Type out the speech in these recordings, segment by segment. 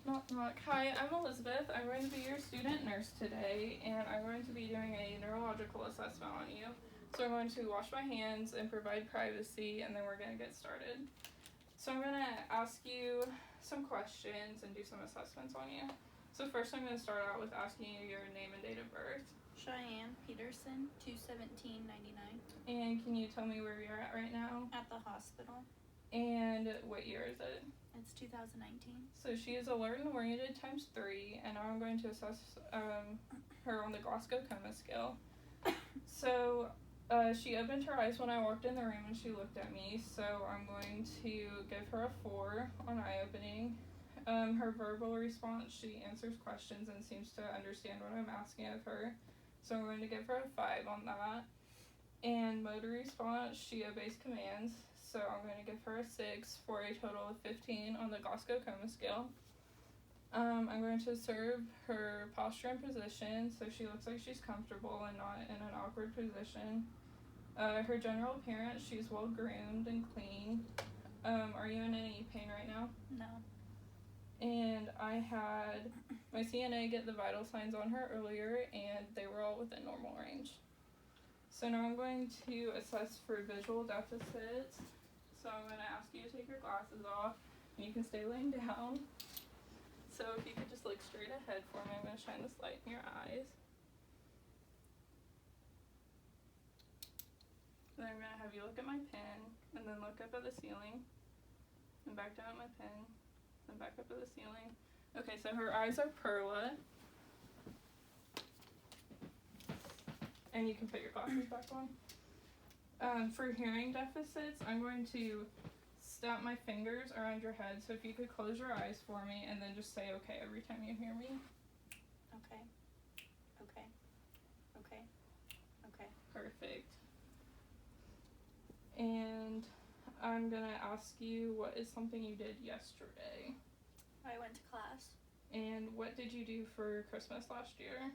Knock, knock. Hi, I'm Elizabeth. I'm going to be your student nurse today, and I'm going to be doing a neurological assessment on you. So I'm going to wash my hands and provide privacy, and then we're going to get started. So I'm going to ask you some questions and do some assessments on you. So first I'm going to start out with asking you your name and date of birth. Cheyenne Peterson, 2/17/99. And can you tell me where you're at right now? At the hospital. And what year is it? It's 2019. So she is alert and oriented ×3, and now I'm going to assess her on the Glasgow Coma scale. So she opened her eyes when I walked in the room and she looked at me, so I'm going to give her a 4 on eye opening. Her verbal response, she answers questions and seems to understand what I'm asking of her, so I'm going to give her a 5 on that. And motor response, she obeys commands, so I'm going to give her a 6 for a total of 15 on the Glasgow Coma scale. I'm going to observe her posture and position, so she looks like she's comfortable and not in an awkward position. Her general appearance, she's well groomed and clean. Are you in any pain right now? No. And I had my CNA get the vital signs on her earlier, and they were all within normal range. So now I'm going to assess for visual deficits. So I'm going to ask you to take your glasses off, and you can stay laying down. So if you could just look straight ahead for me, I'm going to shine this light in your eyes. Then I'm going to have you look at my pen, and then look up at the ceiling, and back down at my pen, and back up at the ceiling. Okay, so her eyes are perla. And you can put your glasses back on. For hearing deficits, I'm going to snap my fingers around your head, so if you could close your eyes for me and then just say okay every time you hear me. Okay. Okay. Okay. Okay. Perfect. And I'm gonna ask you, what is something you did yesterday? I went to class. And what did you do for Christmas last year?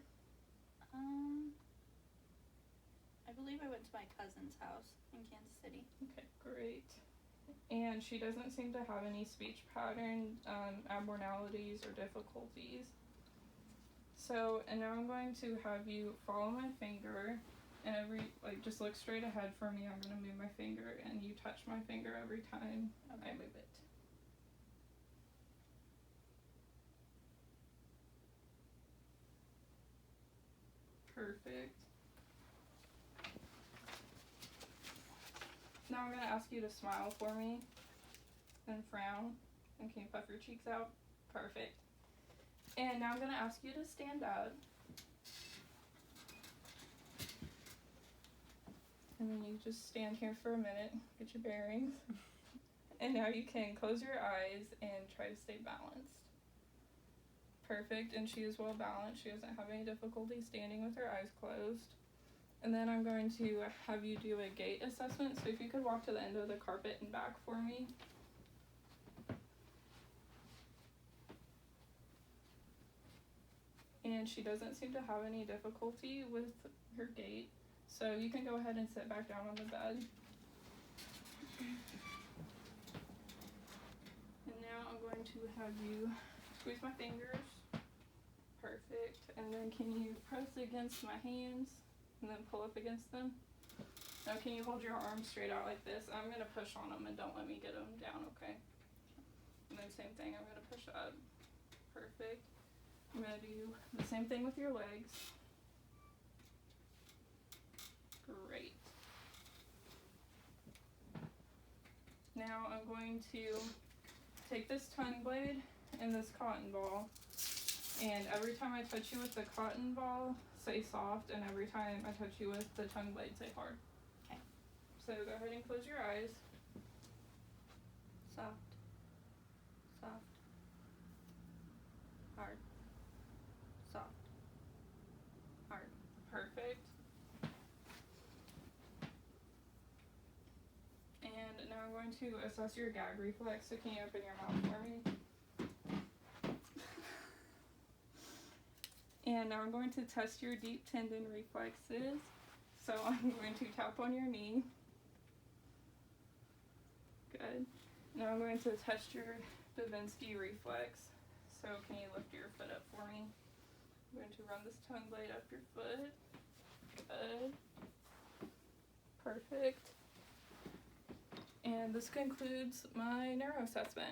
I believe I went to my cousin's house in Kansas City. Okay, great. And she doesn't seem to have any speech pattern abnormalities or difficulties. So, and now I'm going to have you follow my finger, and just look straight ahead for me. I'm going to move my finger, and you touch my finger every time I move it. Perfect. Now I'm going to ask you to smile for me and frown. And can you puff your cheeks out? Perfect. And now I'm going to ask you to stand up. And then you just stand here for a minute, get your bearings. And now you can close your eyes and try to stay balanced. Perfect, and she is well balanced. She doesn't have any difficulty standing with her eyes closed. And then I'm going to have you do a gait assessment. So if you could walk to the end of the carpet and back for me. And she doesn't seem to have any difficulty with her gait. So you can go ahead and sit back down on the bed. And now I'm going to have you squeeze my fingers. Perfect. And then can you press against my hands and then pull up against them? Now can you hold your arms straight out like this? I'm going to push on them and don't let me get them down, okay? And then same thing, I'm going to push up. Perfect. I'm going to do the same thing with your legs. Great. Now I'm going to take this tongue blade and this cotton ball, and every time I touch you with the cotton ball, say soft, and every time I touch you with the tongue blade, say hard. Okay. So go ahead and close your eyes. Soft. Soft. Hard. Soft. Hard. Perfect. And now I'm going to assess your gag reflex, so can you open your mouth for me? And now I'm going to test your deep tendon reflexes. So I'm going to tap on your knee. Good. Now I'm going to test your Babinski reflex. So can you lift your foot up for me? I'm going to run this tongue blade up your foot. Good. Perfect. And this concludes my neuro assessment.